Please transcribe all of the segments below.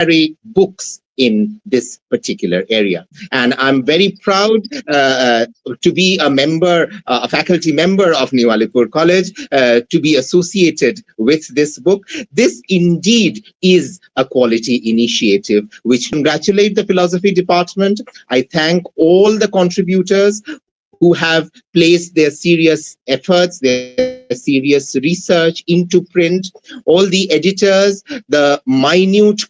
carry books in this particular area. And I'm very proud to be a member, a faculty member of New Alipur College, to be associated with this book. This indeed is a quality initiative, which congratulate the philosophy department. I thank all the contributors who have placed their serious efforts, their serious research into print, all the editors, the minute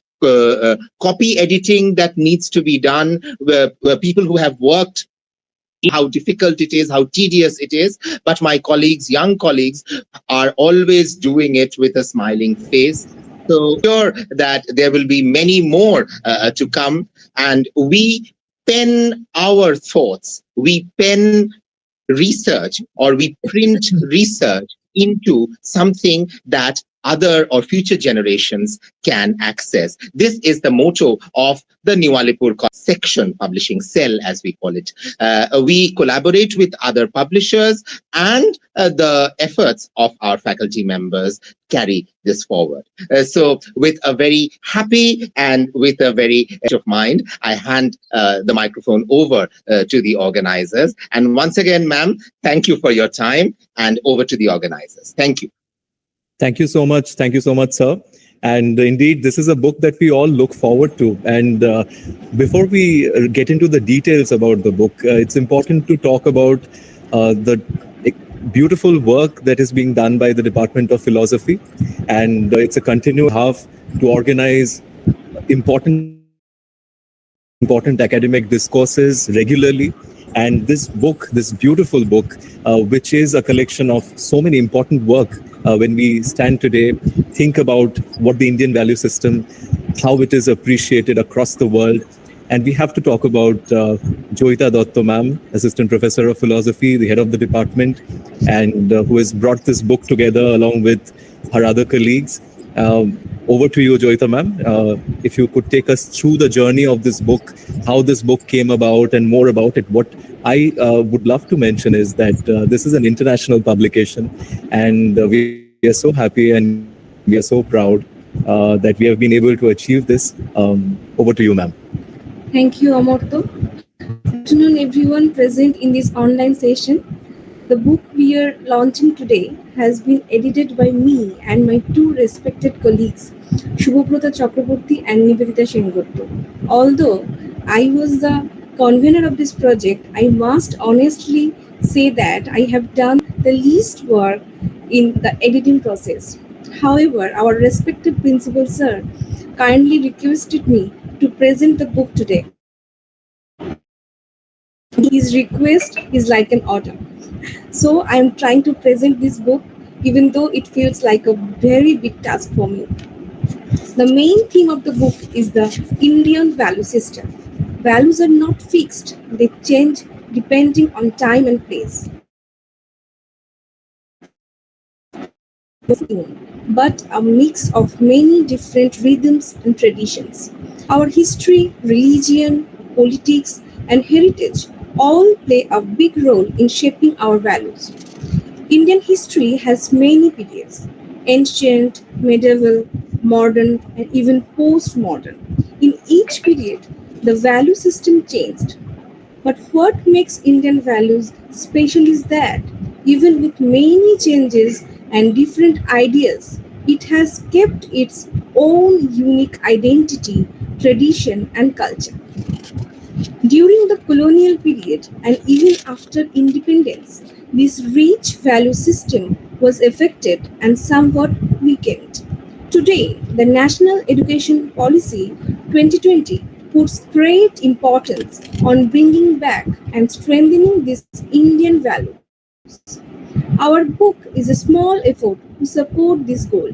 copy editing that needs to be done, where people who have worked, how difficult it is, how tedious it is, but my colleagues, young colleagues, are always doing it with a smiling face. So sure that there will be many more to come, and we pen our thoughts, we pen research, or we print research into something that other or future generations can access. This is the motto of the New Alipur section publishing cell, as we call it. We collaborate with other publishers, and the efforts of our faculty members carry this forward. So with a very happy and with a very of mind, I hand the microphone over to the organizers. And once again, ma'am, thank you for your time, and over to the organizers. Thank you. Thank you so much. Thank you so much, sir. And indeed, this is a book that we all look forward to. And before we get into the details about the book, it's important to talk about the beautiful work that is being done by the Department of Philosophy. And it's a continuous half to organize important academic discourses regularly. And this book, this beautiful book, which is a collection of so many important work, when we stand today, think about what the Indian value system, how it is appreciated across the world. And we have to talk about Joyita Dotto ma'am, Assistant Professor of Philosophy, the head of the department, and who has brought this book together along with her other colleagues. Over to you, Joyita ma'am. If you could take us through the journey of this book, how this book came about and more about it. What I would love to mention is that this is an international publication, and we are so happy and we are so proud that we have been able to achieve this. Over to you, ma'am. Thank you, Amartya. Good afternoon, everyone present in this online session. The book we are launching today has been edited by me and my two respected colleagues, Shubhabrata Chakraborty and Nivedita Sengupta. Although I was the convener of this project, I must honestly say that I have done the least work in the editing process. However, our respected principal sir kindly requested me to present the book today. His request is like an order. So I am trying to present this book, even though it feels like a very big task for me. The main theme of the book is the Indian value system. Values are not fixed, they change depending on time and place. But a mix of many different rhythms and traditions. Our history, religion, politics, and heritage all play a big role in shaping our values. Indian history has many periods: ancient, medieval, modern, and even post-modern. In each period, the value system changed. But what makes Indian values special is that, even with many changes and different ideas, it has kept its own unique identity, tradition, and culture. During the colonial period and even after independence, this rich value system was affected and somewhat weakened. Today, the National Education Policy 2020 puts great importance on bringing back and strengthening these Indian values. Our book is a small effort to support this goal.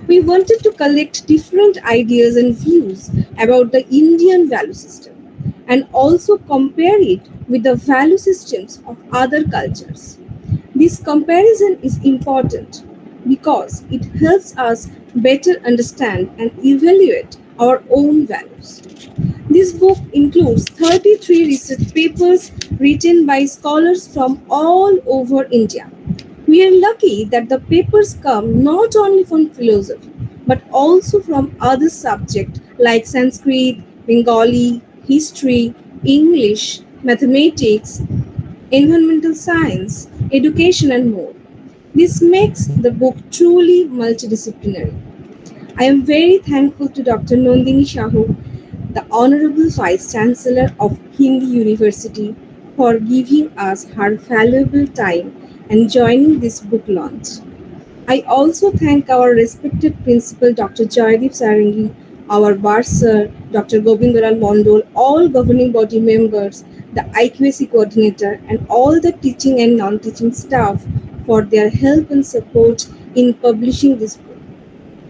We wanted to collect different ideas and views about the Indian value system and also compare it with the value systems of other cultures. This comparison is important because it helps us better understand and evaluate our own values. This book includes 33 research papers written by scholars from all over India. We are lucky that the papers come not only from philosophy, but also from other subjects like Sanskrit, Bengali, history, English, mathematics, environmental science, education, and more. This makes the book truly multidisciplinary. I am very thankful to Dr. Nandini Shahu, the Honorable Vice Chancellor of Hindi University, for giving us her valuable time and joining this book launch. I also thank our respected principal Dr. Joydeep Sarangi, our bursar Dr. Govindaral Mondol, all governing body members, the IQAC coordinator, and all the teaching and non-teaching staff for their help and support in publishing this book.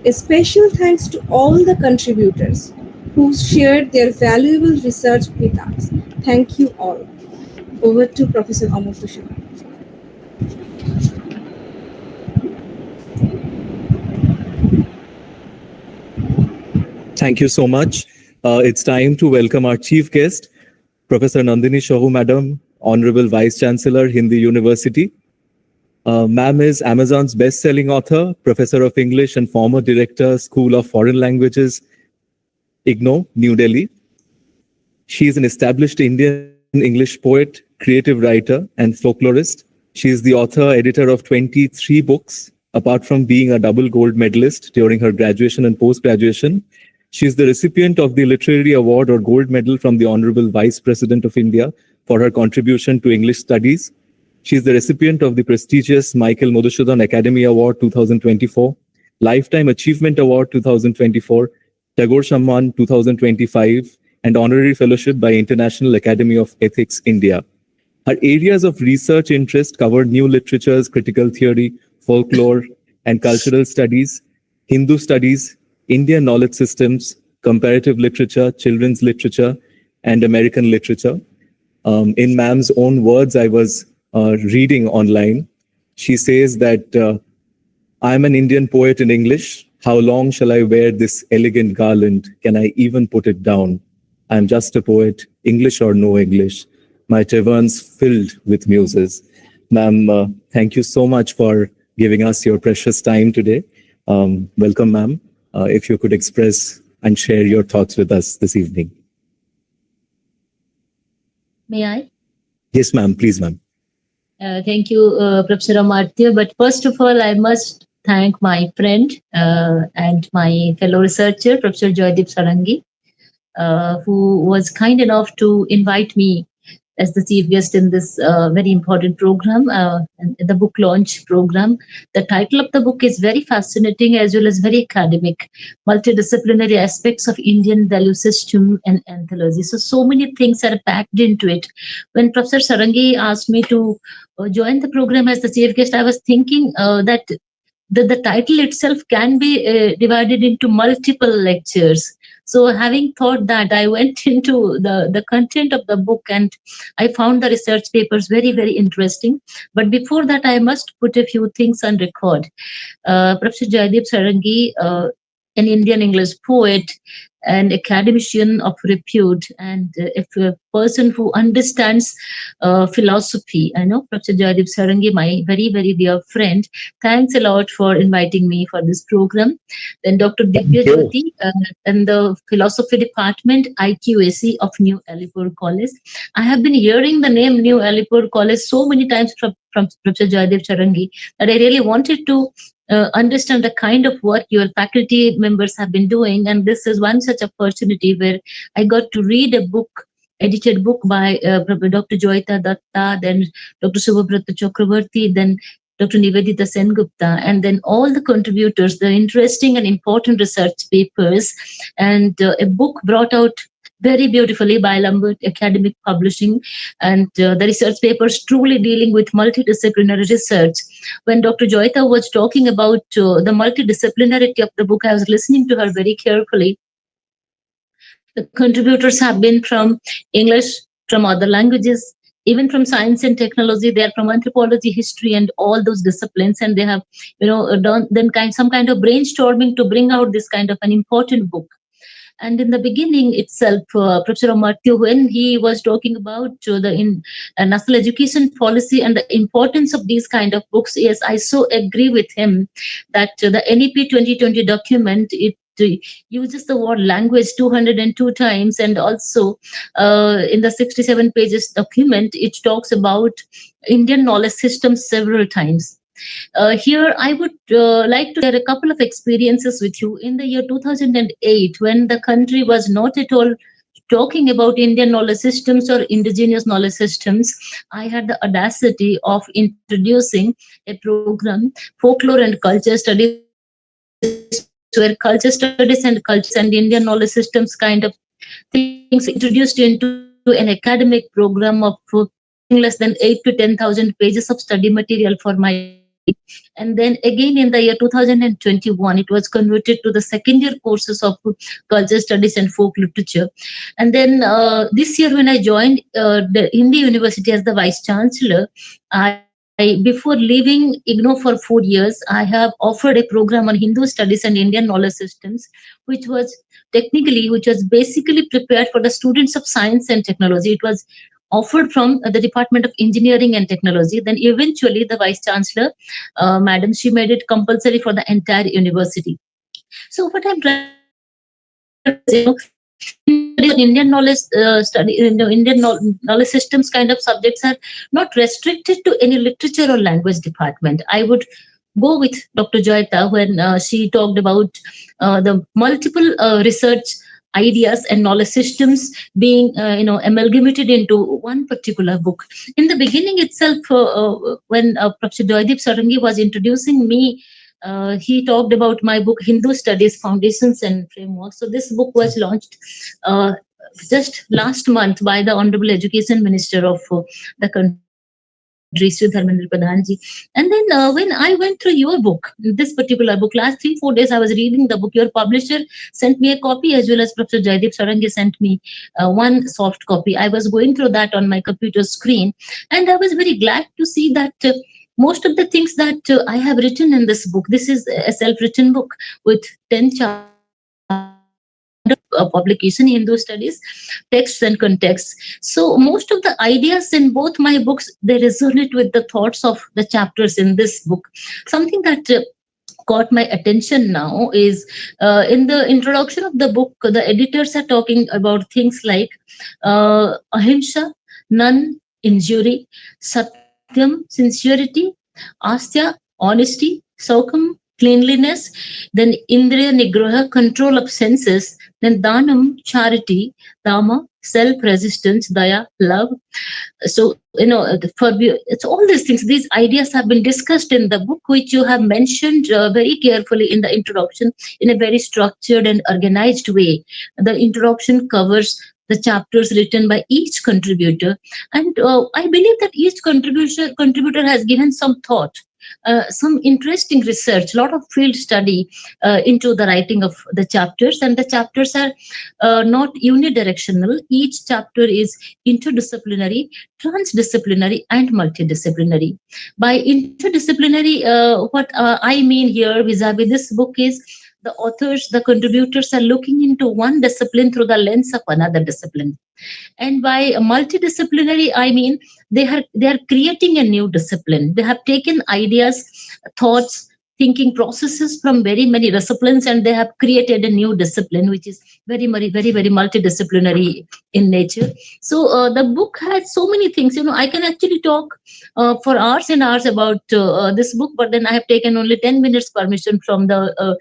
A special thanks to all the contributors who shared their valuable research with us. Thank you all. Over to Professor Amartya Shah. Thank you so much. It's time to welcome our chief guest, Professor Nandini Shahu, Madam, Honorable Vice Chancellor, Hindi University. Ma'am is Amazon's best-selling author, Professor of English and former Director, School of Foreign Languages, IGNOU, New Delhi. She is an established Indian English poet, creative writer, and folklorist. She is the author, editor of 23 books. Apart from being a double gold medalist during her graduation and post-graduation, she is the recipient of the Literary Award or Gold Medal from the Honorable Vice President of India for her contribution to English studies. She is the recipient of the prestigious Michael Madhusudhan Academy Award 2024, Lifetime Achievement Award 2024, Tagore Samman 2025, and Honorary Fellowship by International Academy of Ethics, India. Her areas of research interest cover new literatures, critical theory, folklore and cultural studies, Hindu studies, Indian knowledge systems, comparative literature, children's literature, and American literature. In ma'am's own words, I was reading online. She says that I'm an Indian poet in English. How long shall I wear this elegant garland? Can I even put it down? I'm just a poet, English or no English. My taverns filled with muses. Ma'am, thank you so much for giving us your precious time today. Welcome, ma'am. If you could express and share your thoughts with us this evening. May I? Yes, ma'am. Please, ma'am. Thank you, Professor Amartya. But first of all, I must thank my friend and my fellow researcher, Professor Joydeep Sarangi, who was kind enough to invite me as the chief guest in this very important program, the book launch program. The title of the book is very fascinating as well as very academic, multidisciplinary aspects of Indian value system and anthology. So many things are packed into it. When Professor Sarangi asked me to join the program as the chief guest, I was thinking that the title itself can be divided into multiple lectures. So having thought that, I went into the content of the book and I found the research papers very, very interesting. But before that, I must put a few things on record. Professor Jaideep Sarangi, an Indian English poet, an academician of repute, and a person who understands philosophy. I know Professor Jaideep Sarangi, my very, very dear friend. Thanks a lot for inviting me for this program. Then Dr. Divya Jyoti and the Philosophy Department, IQAC of New Alipur College. I have been hearing the name New Alipur College so many times from Professor Jaideep Sarangi that I really wanted to understand the kind of work your faculty members have been doing. And this is one such opportunity where I got to read a book, edited book by Dr. Joyita Datta, then Dr. Subhabrata Chakravarti, then Dr. Nivedita Sengupta, and then all the contributors, the interesting and important research papers, and a book brought out very beautifully by Lambert Academic Publishing, and the research papers truly dealing with multidisciplinary research. When Dr. Joyita was talking about the multidisciplinarity of the book, I was listening to her very carefully. The contributors have been from English, from other languages, even from science and technology. They are from anthropology, history, and all those disciplines, and they have, done some kind of brainstorming to bring out this kind of an important book. And in the beginning itself, Professor Amartya, when he was talking about the national education policy and the importance of these kind of books, yes, I so agree with him that the NEP 2020 document, it uses the word language 202 times, and also in the 67 pages document, it talks about Indian knowledge system several times. Here, I would like to share a couple of experiences with you. In the year 2008, when the country was not at all talking about Indian knowledge systems or indigenous knowledge systems, I had the audacity of introducing a program, Folklore and Culture Studies, where culture studies and cultures and Indian knowledge systems kind of things introduced into an academic program of covering less than 8 to 10,000 pages of study material for my faculty. And then again in the year 2021, it was converted to the second year courses of culture studies and folk literature. And then this year, when I joined the Hindi University as the Vice Chancellor, before leaving IGNO for 4 years, I have offered a program on Hindu studies and Indian knowledge systems, which was basically prepared for the students of science and technology. It was offered from the Department of Engineering and Technology. Then eventually the Vice Chancellor, Madam, she made it compulsory for the entire university. So what I'm trying to say is, Indian knowledge study, knowledge systems kind of subjects are not restricted to any literature or language department. I would go with Dr. Joyita when she talked about the multiple research ideas and knowledge systems being amalgamated into one particular book. In the beginning itself, when Professor Joydeep Sarangi was introducing me, he talked about my book Hindu Studies Foundations and Frameworks. So this book was launched uh, just last month by the Honorable Education Minister of the country, Sri Dharmendra Pradhanji. And then when I went through your book, this particular book, last 3 4 days I was reading the book. Your publisher sent me a copy, as well as Professor Jaideep Sarangi sent me one soft copy. I was going through that on my computer screen, and I was very glad to see that. Most of the things that I have written in this book, this is a self-written book with 10 chapters publication in those studies, texts and contexts. So most of the ideas in both my books, they resonate with the thoughts of the chapters in this book. Something that caught my attention now is in the introduction of the book, the editors are talking about things like ahimsa, none injury, satyam, sincerity, astya, honesty, saukam, cleanliness, then indriya nigraha, control of senses, then danam, charity, dama, self-resistance, daya, love. So it's all these things, these ideas have been discussed in the book, which you have mentioned very carefully in the introduction, in a very structured and organized way. The introduction covers the chapters written by each contributor, and I believe that each contributor has given some thought, some interesting research, a lot of field study into the writing of the chapters. And the chapters are not unidirectional. Each chapter is interdisciplinary, transdisciplinary, and multidisciplinary. By interdisciplinary, what I mean here vis-a-vis this book is, the authors, the contributors are looking into one discipline through the lens of another discipline. And by multidisciplinary, I mean they are creating a new discipline. They have taken ideas, thoughts, thinking processes from very many disciplines, and they have created a new discipline which is very multidisciplinary in nature. So the book has so many things. I can actually talk for hours and hours about this book, but then I have taken only 10 minutes permission from the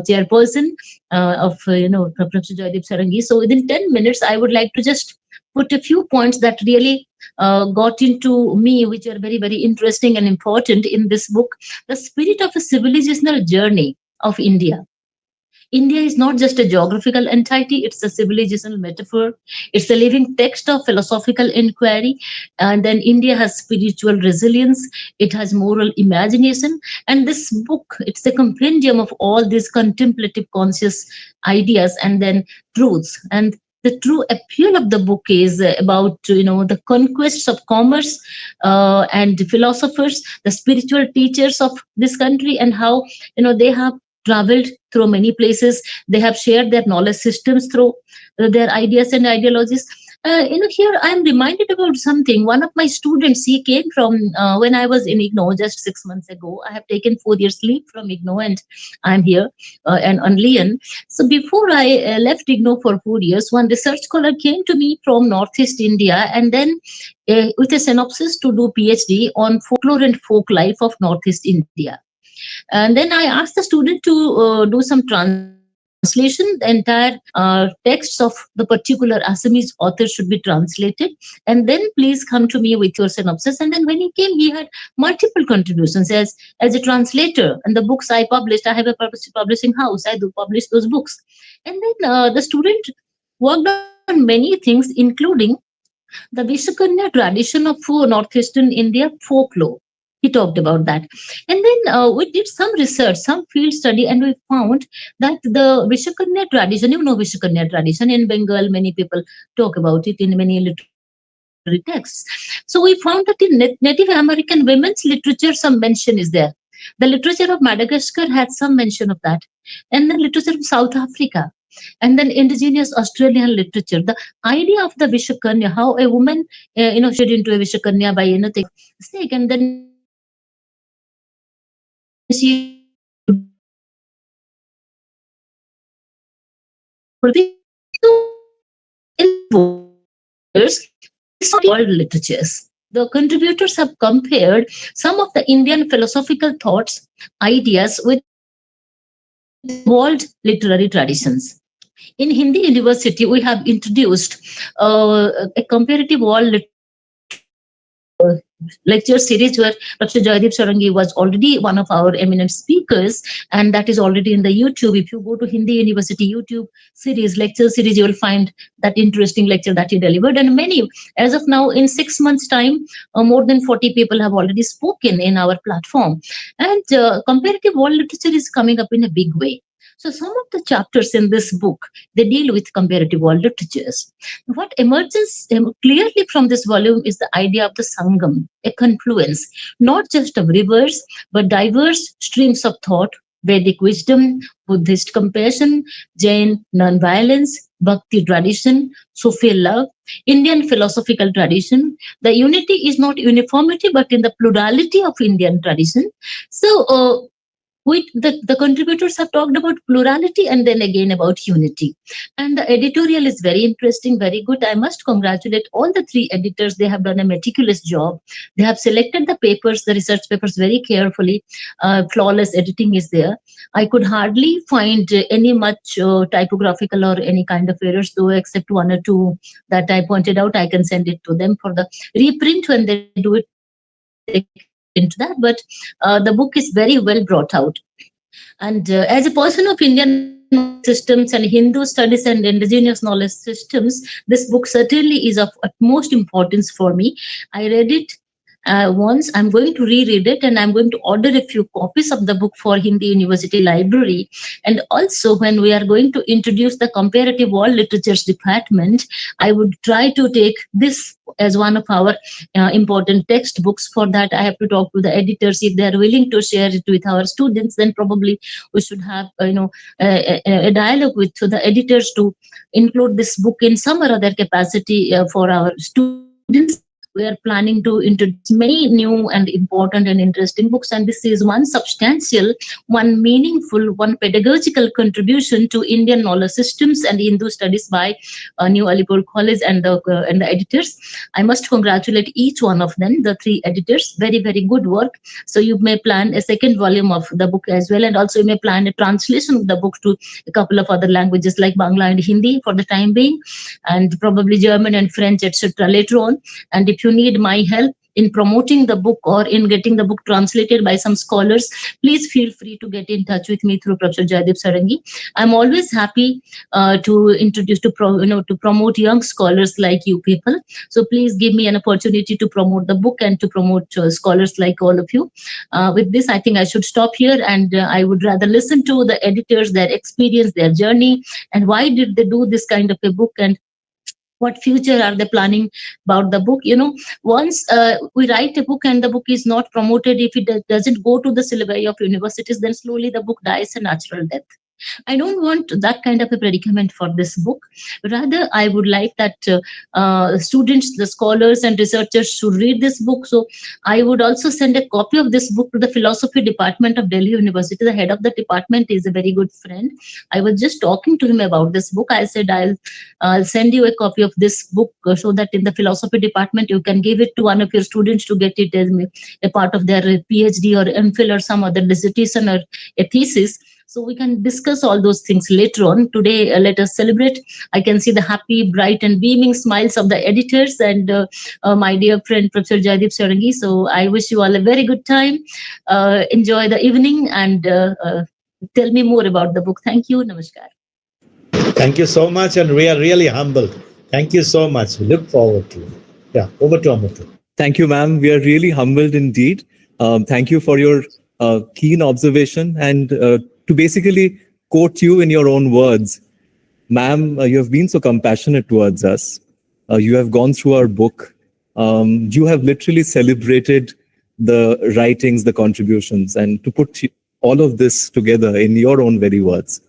chairperson of Professor Joydeep Sarangi. So within 10 minutes, I would like to just put a few points that really got into me, which are very interesting and important in this book. The spirit of a civilizational journey of India. India is not just a geographical entity, it's a civilizational metaphor. It's a living text of philosophical inquiry. And then India has spiritual resilience, it has moral imagination. And this book, it's a compendium of all these contemplative, conscious ideas and then truths. And the true appeal of the book is about the conquests of commerce and philosophers, the spiritual teachers of this country, and how they have traveled through many places. They have shared their knowledge systems through their ideas and ideologies. Here I am reminded about something. One of my students, he came from when I was in IGNO just 6 months ago. I have taken 4 years leave from IGNO, and I'm here and on Leon. So before I left IGNO for 4 years, one research scholar came to me from Northeast India, and then with a synopsis to do PhD on folklore and folk life of Northeast India. And then I asked the student to do some translation. The entire texts of the particular Assamese author should be translated. And then please come to me with your synopsis. And then when he came, he had multiple contributions as a translator. And the books I published, I have a publishing house. I do publish those books. And then the student worked on many things, including the Vishakanya tradition of northeastern India folklore. He talked about that. And then we did some research, some field study, and we found that the Vishakanya tradition, Vishakanya tradition in Bengal, many people talk about it in many literary texts. So we found that in Native American women's literature, some mention is there. The literature of Madagascar had some mention of that. And then literature of South Africa. And then indigenous Australian literature. The idea of the Vishakanya, how a woman, shaped into a Vishakanya by taking stake, and then she world literatures. The contributors have compared some of the Indian philosophical thoughts, ideas with world literary traditions. In Hindi University, we have introduced a comparative world lecture series where Professor Joydeep Sarangi was already one of our eminent speakers, and that is already in the YouTube. If you go to Hindi University YouTube series, lecture series, you will find that interesting lecture that he delivered. And many, as of now, in 6 months' time, more than 40 people have already spoken in our platform. And comparative world literature is coming up in a big way. So some of the chapters in this book, they deal with comparative world literatures. What emerges clearly from this volume is the idea of the Sangam, a confluence, not just of rivers, but diverse streams of thought, Vedic wisdom, Buddhist compassion, Jain non-violence, Bhakti tradition, Sufi love, Indian philosophical tradition. The unity is not uniformity, but in the plurality of Indian tradition. So, the contributors have talked about plurality and then again about unity. And the editorial is very interesting, very good. I must congratulate all the 3 editors. They have done a meticulous job. They have selected the papers, the research papers very carefully. Flawless editing is there. I could hardly find any much typographical or any kind of errors, though, except 1 or 2 that I pointed out. I can send it to them for the reprint when they do it. Into that, but the book is very well brought out. And as a person of Indian systems and Hindu studies and indigenous knowledge systems, this book certainly is of utmost importance for me. I read it once. I'm going to reread it, and I'm going to order a few copies of the book for Hindi University Library. And also, when we are going to introduce the comparative world literatures department, I would try to take this as one of our important textbooks. For that, I have to talk to the editors. If they are willing to share it with our students, then probably we should have a dialogue with the editors to include this book in some or other capacity for our students. We are planning to introduce many new and important and interesting books, and this is one substantial, one meaningful, one pedagogical contribution to Indian knowledge systems and Hindu studies by New Alipur College and the editors. I must congratulate each one of them, the 3 editors. Very, very good work. So you may plan a second volume of the book as well, and also you may plan a translation of the book to a couple of other languages like Bangla and Hindi for the time being, and probably German and French, etc. later on. And if you need my help in promoting the book or in getting the book translated by some scholars, please feel free to get in touch with me through Professor Joydeep Sarangi. I'm always happy to introduce, to promote young scholars like you people. So please give me an opportunity to promote the book and to promote scholars like all of you. With this, I think I should stop here, and I would rather listen to the editors, their experience, their journey, and why did they do this kind of a book, and what future are they planning about the book. Once we write a book and the book is not promoted, if it doesn't go to the syllabi of universities, then slowly the book dies a natural death. I don't want that kind of a predicament for this book. Rather, I would like that students, the scholars, and researchers should read this book. So, I would also send a copy of this book to the philosophy department of Delhi University. The head of the department is a very good friend. I was just talking to him about this book. I said, I'll send you a copy of this book so that in the philosophy department you can give it to one of your students to get it as a part of their PhD or MPhil or some other dissertation or a thesis. So we can discuss all those things later on. Today, let us celebrate. I can see the happy, bright, and beaming smiles of the editors and my dear friend, Professor Jaydeep Sarangi. So I wish you all a very good time. Enjoy the evening and tell me more about the book. Thank you. Namaskar. Thank you so much, and we are really humbled. Thank you so much. We look forward to it. Yeah, over to Amatu. Thank you, ma'am. We are really humbled indeed. Thank you for your keen observation and to basically quote you in your own words. Ma'am, you have been so compassionate towards us. You have gone through our book. You have literally celebrated the writings, the contributions, and to put all of this together in your own very words.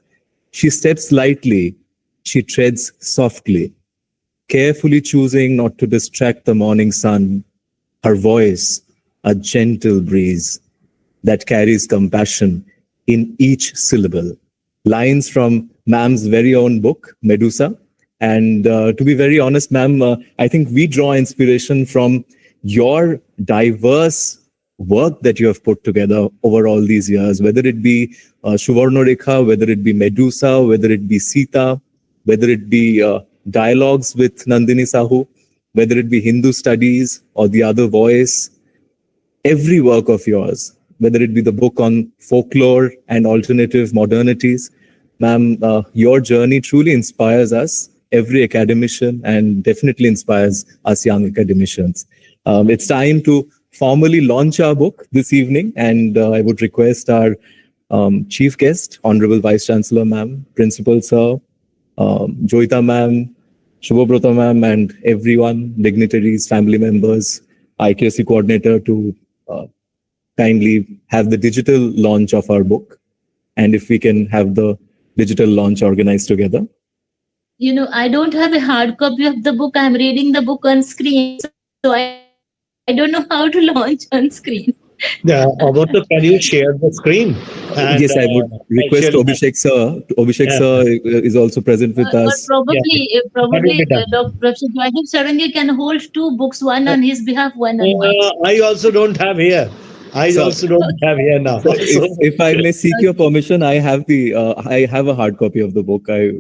She steps lightly, she treads softly, carefully choosing not to distract the morning sun. Her voice, a gentle breeze that carries compassion in each syllable. Lines from ma'am's very own book, Medusa. And to be very honest, ma'am, I think we draw inspiration from your diverse work that you have put together over all these years, whether it be Suvarnarekha, whether it be Medusa, whether it be Sita, whether it be dialogues with Nandini Sahu, whether it be Hindu studies or the other voice, every work of yours, whether it be the book on folklore and alternative modernities, ma'am, your journey truly inspires us, every academician, and definitely inspires us young academicians. It's time to formally launch our book this evening, and I would request our chief guest, Honorable Vice Chancellor ma'am, Principal sir, Joyita ma'am, Shubhobrata ma'am, and everyone, dignitaries, family members, IKSC coordinator, to kindly have the digital launch of our book, and if we can have the digital launch organized together. I don't have a hard copy of the book. I'm reading the book on screen, so I don't know how to launch on screen. Yeah, Amatu, can you share the screen? And, yes, I would request Abhishek sir. Abhishek sir is also present with us. Probably, Dr. Professor Jaydeep Sarangi can hold two books, one on his behalf, one on mine. I also don't have here. I also don't have here now. So if I may seek your permission, I have a hard copy of the book. I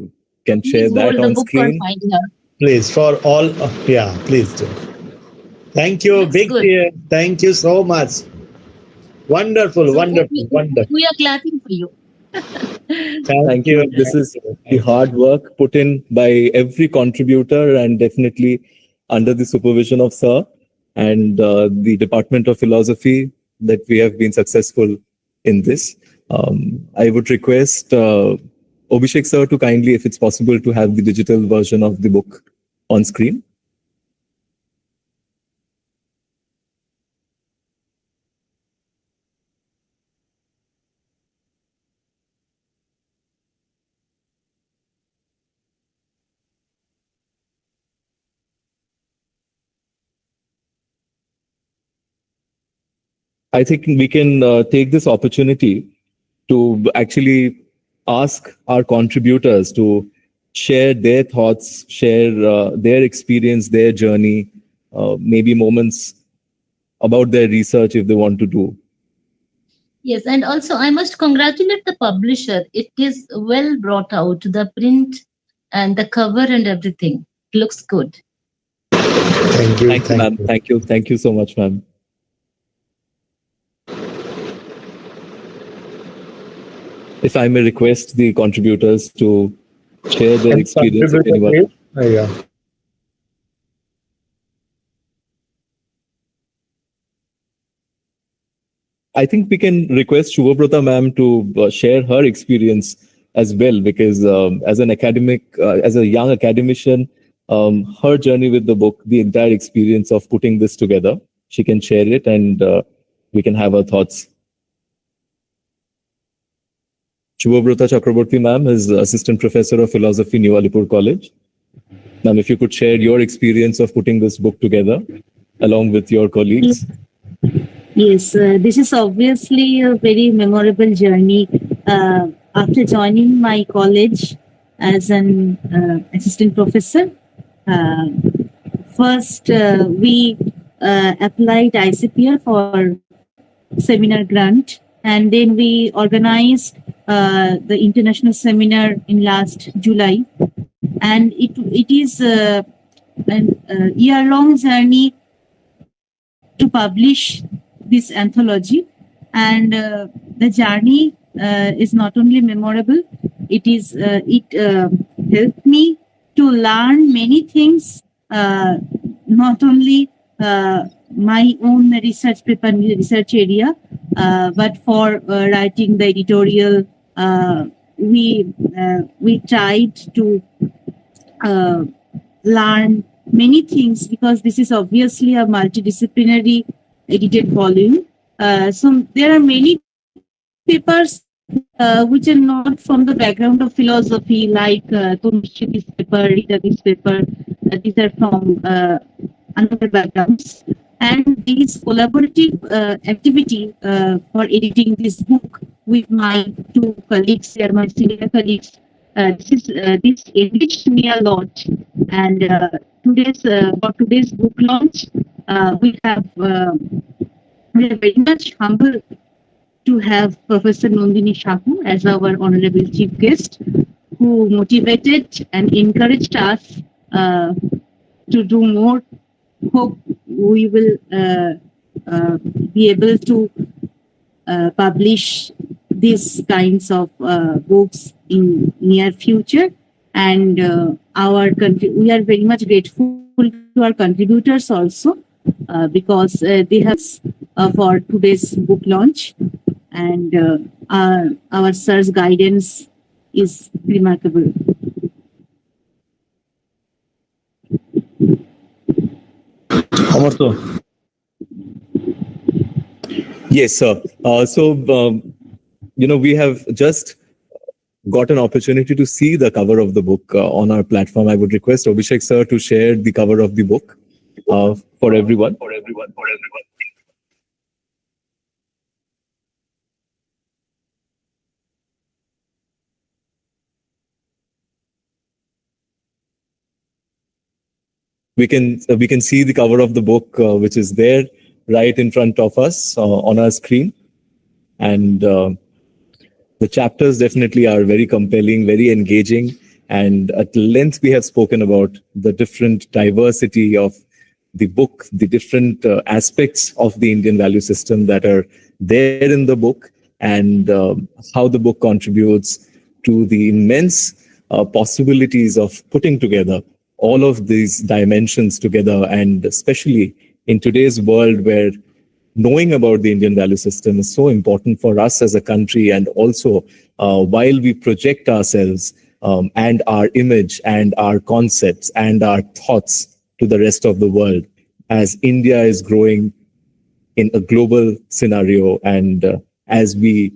can share that on screen. Please, for all, please do. Thank you, big dear. Thank you so much. Wonderful, wonderful. We are clapping for you. Thank you. This is the hard work put in by every contributor, and definitely under the supervision of Sir and the Department of Philosophy, that we have been successful in this. I would request Abhishek sir to kindly, if it's possible, to have the digital version of the book on screen. I think we can take this opportunity to actually ask our contributors to share their thoughts, share their experience, their journey, maybe moments about their research if they want to do. Yes, and also I must congratulate the publisher. It is well brought out, the print and the cover and everything. It looks good. Thank you. Thank you, ma'am. Thank you. Thank you so much, ma'am. If I may request the contributors to share their experience. I think we can request Shubhobrata ma'am to share her experience as well, because as an academic, as a young academician, her journey with the book, the entire experience of putting this together. She can share it, and we can have her thoughts. Shubhabrata Chakraborty ma'am is Assistant Professor of Philosophy, New Alipur College. Ma'am, if you could share your experience of putting this book together along with your colleagues. Yes, this is obviously a very memorable journey. After joining my college as an assistant professor, uh, first we applied ICPR for seminar grant, and then we organized the international seminar in last July, and it is an year-long journey to publish this anthology. And the journey is not only memorable, it helped me to learn many things, not only my own research paper, research area, but for writing the editorial. We tried to learn many things, because this is obviously a multidisciplinary edited volume. So there are many papers which are not from the background of philosophy, like Tanushree this paper, Rita this paper. These are from another backgrounds. And there is collaborative activity for editing this book with my two colleagues. They are my senior colleagues. This enriched me a lot. And for today's book launch, we are very much humble to have Professor Nandini Shahu as our honorable chief guest, who motivated and encouraged us to do more. Hope we will be able to publish these kinds of books in near future. And we are very much grateful to our contributors also, because they have for today's book launch, and our sir's guidance is remarkable. Amarto. Yes, sir. We have just got an opportunity to see the cover of the book on our platform. I would request Abhishek sir to share the cover of the book for everyone. We can see the cover of the book, which is there right in front of us on our screen, and the chapters definitely are very compelling, very engaging, and at length we have spoken about the different diversity of the book, the different aspects of the Indian value system that are there in the book, and how the book contributes to the immense possibilities of putting together all of these dimensions together, and especially in today's world where knowing about the Indian value system is so important for us as a country, and also while we project ourselves and our image and our concepts and our thoughts to the rest of the world, as India is growing in a global scenario, and as we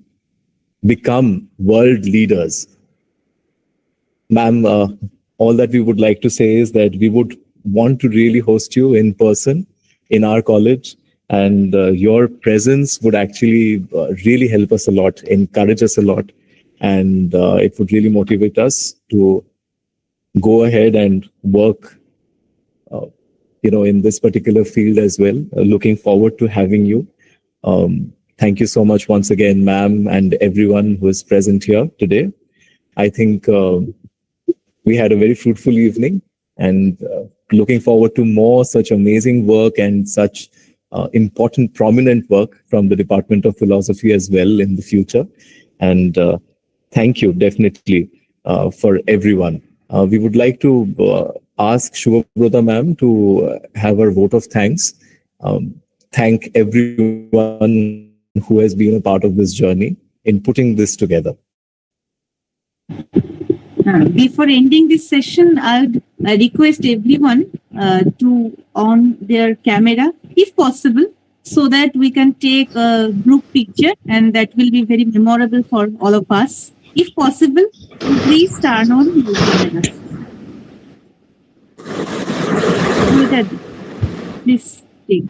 become world leaders. Ma'am, all that we would like to say is that we would want to really host you in person in our college, and your presence would actually really help us a lot, encourage us a lot, and it would really motivate us to go ahead and work in this particular field as well. Looking forward to having you. Thank you so much once again, ma'am, and everyone who is present here today. I think we had a very fruitful evening, and looking forward to more such amazing work and such important, prominent work from the Department of Philosophy as well in the future. And thank you definitely for everyone. We would like to ask Shubhabrata ma'am to have her vote of thanks. Thank everyone who has been a part of this journey in putting this together. Before ending this session, I would request everyone to on their camera, if possible, so that we can take a group picture and that will be very memorable for all of us. If possible, please turn on your camera. Please take.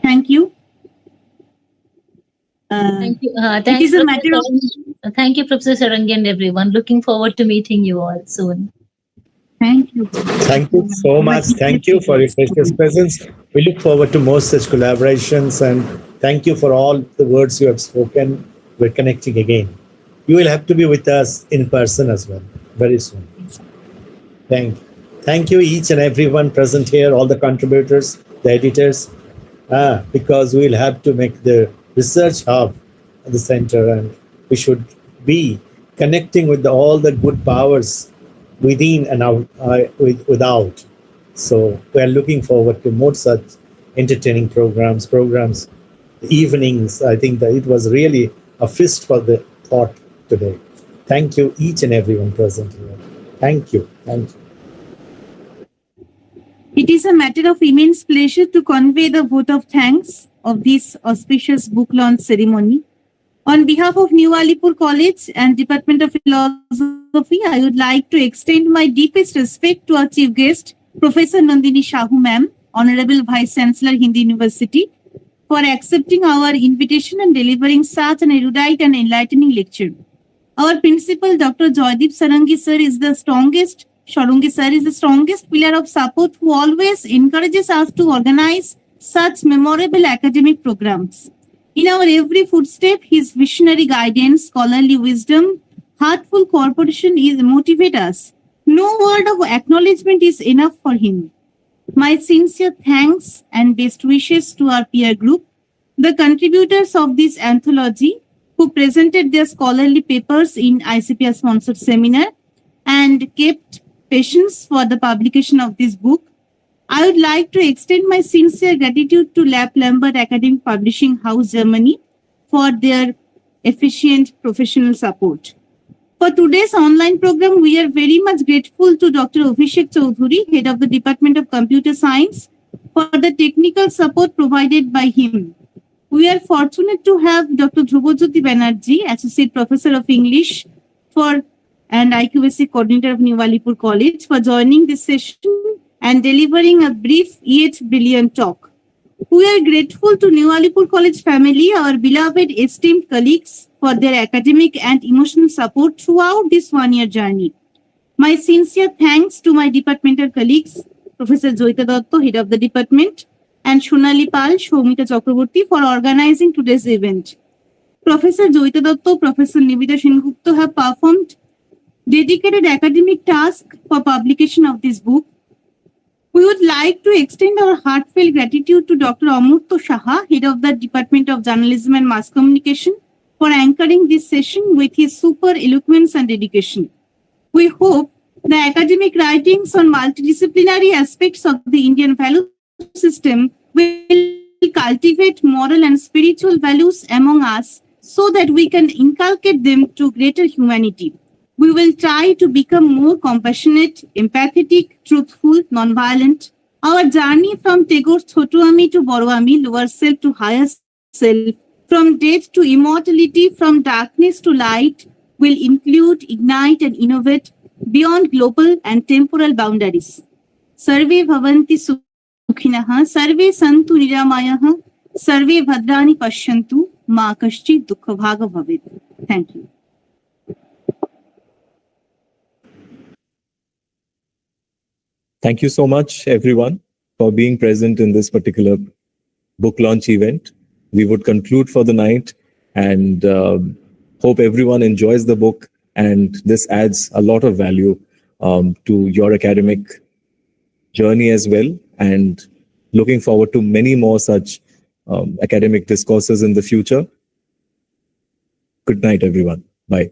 Thank you. Thank you. It is a matter of. Thank you, Professor Sarangi and everyone. Looking forward to meeting you all soon. Thank you. Thank you so much. Thank you for your precious presence. We look forward to more such collaborations, and thank you for all the words you have spoken. We're connecting again. You will have to be with us in person as well very soon. Thank you. Thank you, each and everyone present here, all the contributors, the editors, because we will have to make the research hub at the center, and we should be connecting with all the good powers within and out, without. So we are looking forward to more such entertaining programs, evenings. I think that it was really a feast for the thought today. Thank you, each and everyone present here. Thank you. Thank you. It is a matter of immense pleasure to convey the vote of thanks of this auspicious book launch ceremony. On behalf of New Alipur College and Department of Philosophy, I would like to extend my deepest respect to our chief guest, Professor Nandini Shahu Ma'am, Honorable Vice Chancellor, Hindi University, for accepting our invitation and delivering such an erudite and enlightening lecture. Our principal, Dr. Joydeep Sarangi sir, is the strongest pillar of support who always encourages us to organize such memorable academic programs. In our every footstep, his visionary guidance, scholarly wisdom, heartful cooperation motivate us. No word of acknowledgement is enough for him. My sincere thanks and best wishes to our peer group, the contributors of this anthology, who presented their scholarly papers in ICPR-sponsored seminar and kept patience for the publication of this book. I would like to extend my sincere gratitude to Lap Lambert Academic Publishing House, Germany, for their efficient professional support. For today's online program, we are very much grateful to Dr. Abhishek Choudhury, Head of the Department of Computer Science, for the technical support provided by him. We are fortunate to have Dr. Dhrubajyoti Banerjee, Associate Professor of English and IQAC Coordinator of New Alipur College, for joining this session and delivering a brief yet brilliant talk. We are grateful to New Alipur College family, our beloved esteemed colleagues, for their academic and emotional support throughout this one-year journey. My sincere thanks to my departmental colleagues, Professor Joita Datta, Head of the Department, and Shonali Pal, Shoumita Chakraborty, for organizing today's event. Professor Joita Datta, Professor Nibita Sengupta have performed dedicated academic task for publication of this book. We would like to extend our heartfelt gratitude to Dr. Amurtya Saha, Head of the Department of Journalism and Mass Communication, for anchoring this session with his super eloquence and dedication. We hope the academic writings on multidisciplinary aspects of the Indian value system will cultivate moral and spiritual values among us so that we can inculcate them to greater humanity. We will try to become more compassionate, empathetic, truthful, non-violent. Our journey from Tagore's Choto Ami to Boro Ami, lower self to higher self, from death to immortality, from darkness to light, will include, ignite and innovate beyond global and temporal boundaries. Sarve bhavanti sukhinaha, sarve santu niramayaha, sarve bhadrani pashyantu, ma kaschit dukkha bhaga bhavet. Thank you. Thank you so much, everyone, for being present in this particular book launch event. We would conclude for the night, and Hope everyone enjoys the book, and this adds a lot of value to your academic journey as well. And looking forward to many more such academic discourses in the future. Good night, everyone. Bye.